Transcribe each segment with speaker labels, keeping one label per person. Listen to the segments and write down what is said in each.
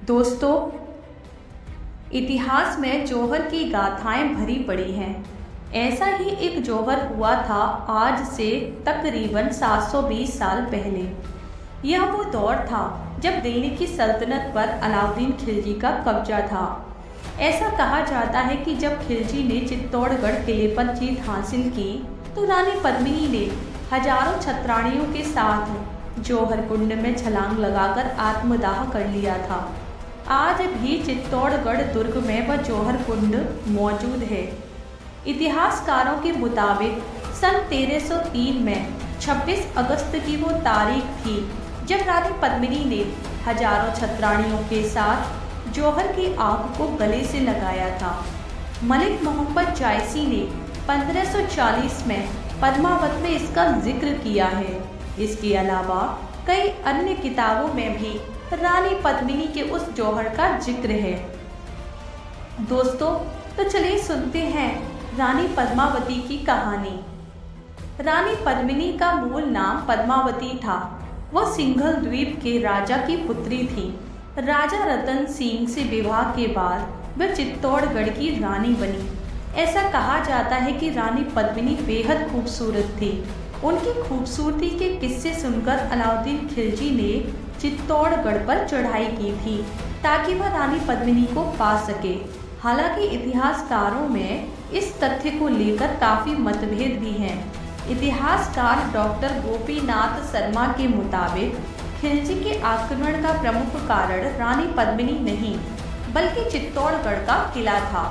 Speaker 1: दोस्तों, इतिहास में जौहर की गाथाएं भरी पड़ी हैं। ऐसा ही एक जौहर हुआ था आज से तकरीबन 720 साल पहले। यह वो दौर था जब दिल्ली की सल्तनत पर अलाउद्दीन खिलजी का कब्जा था। ऐसा कहा जाता है कि जब खिलजी ने चित्तौड़गढ़ किले पर जीत हासिल की तो रानी पद्मिनी ने हजारों छत्राणियों के साथ जौहर कुंड में छलांग लगाकर आत्मदाह कर लिया था। आज भी चित्तौड़गढ़ दुर्ग में वह जौहर कुंड मौजूद है। इतिहासकारों के मुताबिक सन 1303 में 26 अगस्त की वो तारीख थी जब रानी पद्मिनी ने हजारों छत्राणियों के साथ जौहर की आग को गले से लगाया था। मलिक मोहम्मद जायसी ने 1540 में पद्मावत में इसका जिक्र किया है। इसके अलावा कई अन्य किताबों में भी रानी पद्मिनी के उस जौहर का जिक्र है। दोस्तों, तो चलिए सुनते हैं रानी पद्मावती की कहानी। रानी पद्मिनी का मूल नाम पद्मावती था। वह सिंघल द्वीप के राजा की पुत्री थी। राजा रतन सिंह से विवाह के बाद वह चित्तौड़गढ़ की रानी बनी। ऐसा कहा जाता है कि रानी पद्मिनी बेहद खूबसूरत थी। उनकी खूबसूरती के किस्से सुनकर अलाउद्दीन खिलजी ने चित्तौड़गढ़ पर चढ़ाई की थी ताकि वह रानी पद्मिनी को पा सके। हालांकि इतिहासकारों में इस तथ्य को लेकर काफ़ी मतभेद भी हैं। इतिहासकार डॉक्टर गोपीनाथ शर्मा के मुताबिक खिलजी के आक्रमण का प्रमुख कारण रानी पद्मिनी नहीं बल्कि चित्तौड़गढ़ का किला था,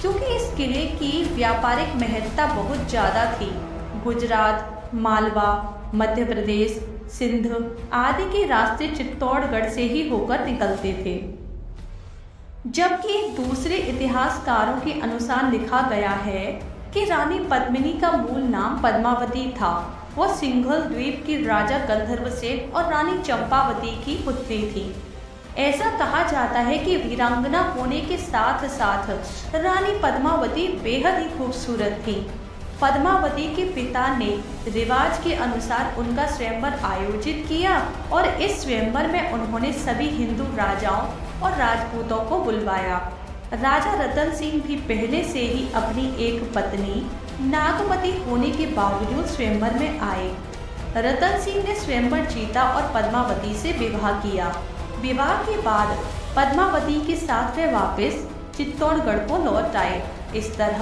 Speaker 1: क्योंकि इस किले की व्यापारिक महत्ता बहुत ज़्यादा थी। गुजरात, मालवा, मध्य प्रदेश, सिंध आदि के रास्ते चित्तौड़गढ़ से ही होकर निकलते थे। जबकि दूसरे इतिहासकारों के अनुसार लिखा गया है कि रानी पद्मिनी का मूल नाम पद्मावती था। वह सिंघल द्वीप की राजा गंधर्वसेन और रानी चंपावती की पुत्री थी। ऐसा कहा जाता है कि वीरांगना होने के साथ साथ रानी पद्मावती बेहद ही खूबसूरत थी। पद्मावती के पिता ने रिवाज के अनुसार उनका स्वयंवर आयोजित किया और इस स्वयंवर में उन्होंने सभी हिंदू राजाओं और राजपूतों को बुलवाया। राजा रतन सिंह भी पहले से ही अपनी एक पत्नी नागमती होने के बावजूद स्वयंवर में आए। रतन सिंह ने स्वयंवर जीता और पद्मावती से विवाह किया। विवाह के बाद पद्मावती के साथ वे वापस चित्तौड़गढ़ को लौट आए। इस तरह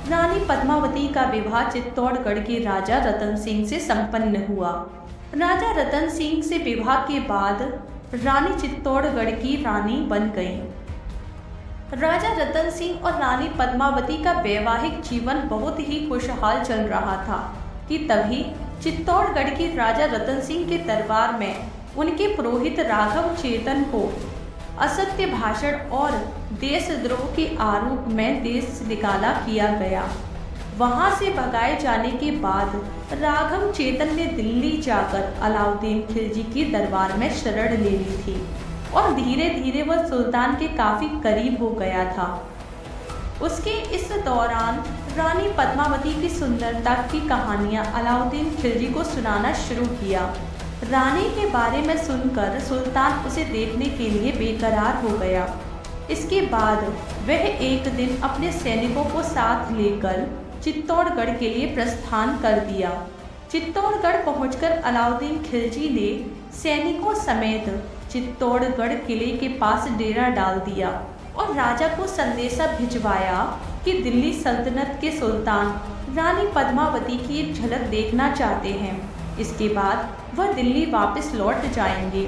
Speaker 1: रानी पद्मावती का विवाह चित्तौड़गढ़ के राजा रतन सिंह से संपन्न हुआ। राजा रतन सिंह से विवाह के बाद रानी चित्तौड़गढ़ की रानी बन गई। राजा रतन सिंह और रानी पद्मावती का वैवाहिक जीवन बहुत ही खुशहाल चल रहा था कि तभी चित्तौड़गढ़ के राजा रतन सिंह के दरबार में उनके पुरोहित राघव चेतन को असत्य भाषण और देशद्रोह के आरोप में देश से निकाला किया गया। वहां से भगाए जाने के बाद राघव चेतन ने दिल्ली जाकर अलाउद्दीन खिलजी के दरबार में शरण ले ली थी और धीरे धीरे वह सुल्तान के काफ़ी करीब हो गया था। उसके इस दौरान रानी पद्मावती की सुंदरता की कहानियां अलाउद्दीन खिलजी को सुनाना शुरू किया। रानी के बारे में सुनकर सुल्तान उसे देखने के लिए बेकरार हो गया। इसके बाद वह एक दिन अपने सैनिकों को साथ लेकर चित्तौड़गढ़ के लिए प्रस्थान कर दिया। चित्तौड़गढ़ पहुंचकर अलाउद्दीन खिलजी ने सैनिकों समेत चित्तौड़गढ़ किले के पास डेरा डाल दिया और राजा को संदेशा भिजवाया कि दिल्ली सल्तनत के सुल्तान रानी पद्मावती की एक झलक देखना चाहते हैं। इसके बाद वह दिल्ली वापस लौट जाएंगे।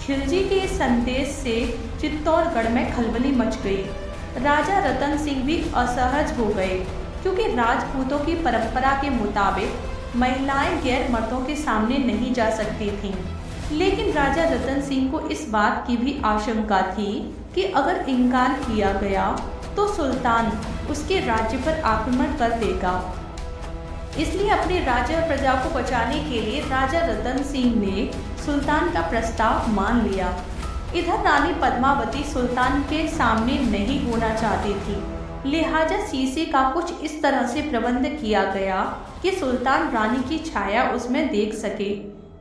Speaker 1: खिलजी के इस संदेश से चित्तौड़गढ़ में खलबली मच गई। राजा रतन सिंह भी असहज हो गए, क्योंकि राजपूतों की परंपरा के मुताबिक महिलाएं गैर मर्दों के सामने नहीं जा सकती थीं। लेकिन राजा रतन सिंह को इस बात की भी आशंका थी कि अगर इनकार किया गया तो सुल्तान उसके राज्य पर आक्रमण कर देगा। इसलिए अपने राज्य और प्रजा को बचाने के लिए राजा रतन सिंह ने सुल्तान का प्रस्ताव मान लिया। इधर रानी पद्मावती सुल्तान के सामने नहीं होना चाहती थी, लिहाजा शीशे का कुछ इस तरह से प्रबंध किया गया कि सुल्तान रानी की छाया उसमें देख सके।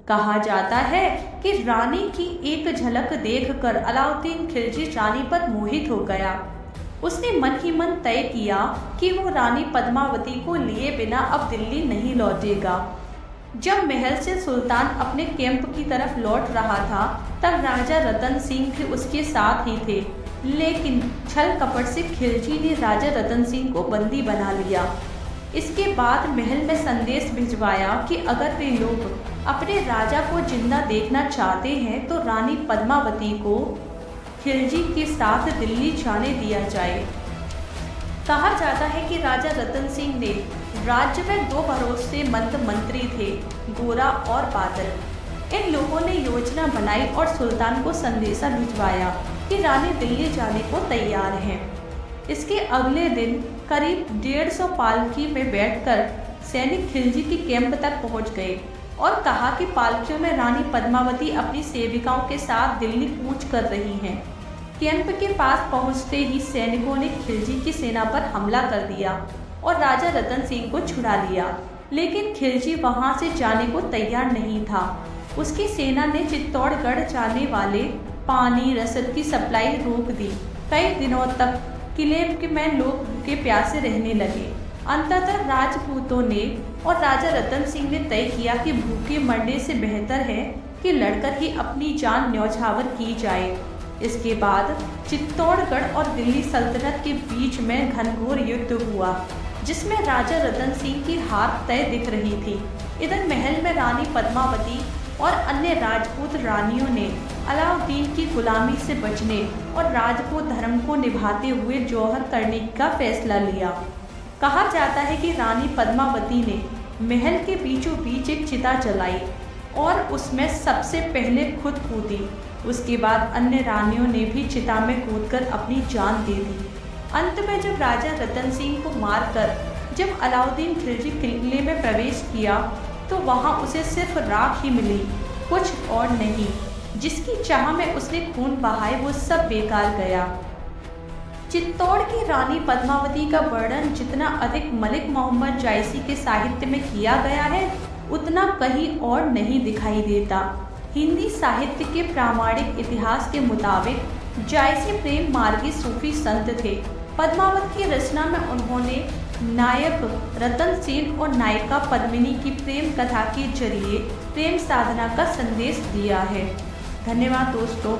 Speaker 1: कहा जाता है कि रानी की एक झलक देखकर अलाउद्दीन खिलजी रानी पर मोहित हो गया। उसने मन ही मन तय किया कि वो रानी पद्मावती को लिए बिना अब दिल्ली नहीं लौटेगा। जब महल से सुल्तान अपने कैंप की तरफ लौट रहा था, तब राजा रतन सिंह भी उसके साथ ही थे, लेकिन छल कपट से खिलजी ने राजा रतन सिंह को बंदी बना लिया। इसके बाद महल में संदेश भिजवाया कि अगर वे लोग अपने राजा को जिंदा देखना चाहते हैं तो रानी पद्मावती को खिलजी के साथ दिल्ली जाने दिया जाए। कहा जाता है कि राजा रतन सिंह ने राज्य में 2 भरोसेमंद मंत्री थे, गोरा और बादल। इन लोगों ने योजना बनाई और सुल्तान को संदेशा भिजवाया कि रानी दिल्ली जाने को तैयार हैं। इसके अगले दिन करीब 150 पालकी में बैठकर सैनिक खिलजी के कैंप तक पहुंच गए और कहा कि पालकियों में रानी पद्मावती अपनी सेविकाओं के साथ दिल्ली कूच कर रही हैं। कैंप के पास पहुंचते ही सैनिकों ने खिलजी की सेना पर हमला कर दिया और राजा रतन सिंह को छुड़ा लिया, लेकिन खिलजी वहां से जाने को तैयार नहीं था। उसकी सेना ने चित्तौड़गढ़ जाने वाले पानी रसद की सप्लाई रोक दी। कई दिनों तक किले में लोग भूखे प्यासे रहने लगे। अंततः राजपूतों ने और राजा रतन सिंह ने तय किया कि भूखे मरने से बेहतर है कि लड़कर ही अपनी जान न्यौछावर की जाए। इसके बाद चित्तौड़गढ़ और दिल्ली सल्तनत के बीच में घनघोर युद्ध हुआ, जिसमें राजा रतन सिंह की हार तय दिख रही थी। इधर महल में रानी पद्मावती और अन्य राजपूत रानियों ने अलाउद्दीन की गुलामी से बचने और राजपूत धर्म को निभाते हुए जौहर करने का फैसला लिया। कहा जाता है कि रानी पद्मावती ने महल के बीचों बीच एक चिता जलाई और उसमें सबसे पहले खुद कूदी। उसके बाद अन्य रानियों ने भी चिता में कूदकर अपनी जान दे दी। अंत में जब राजा रतन सिंह को मारकर जब अलाउद्दीन खिलजी किले में प्रवेश किया तो वहां उसे सिर्फ राख ही मिली, कुछ और नहीं। जिसकी चाह में उसने खून बहाए वो सब बेकार गया। चित्तौड़ की रानी पद्मावती का वर्णन जितना अधिक मलिक मोहम्मद जायसी के साहित्य में किया गया है, उतना कहीं और नहीं दिखाई देता। हिंदी साहित्य के प्रामाणिक इतिहास के मुताबिक जायसी प्रेम मार्गी सूफी संत थे। पद्मावत की रचना में उन्होंने नायक रतन सेन और नायिका पद्मिनी की प्रेम कथा के जरिए प्रेम साधना का संदेश दिया है। धन्यवाद दोस्तों।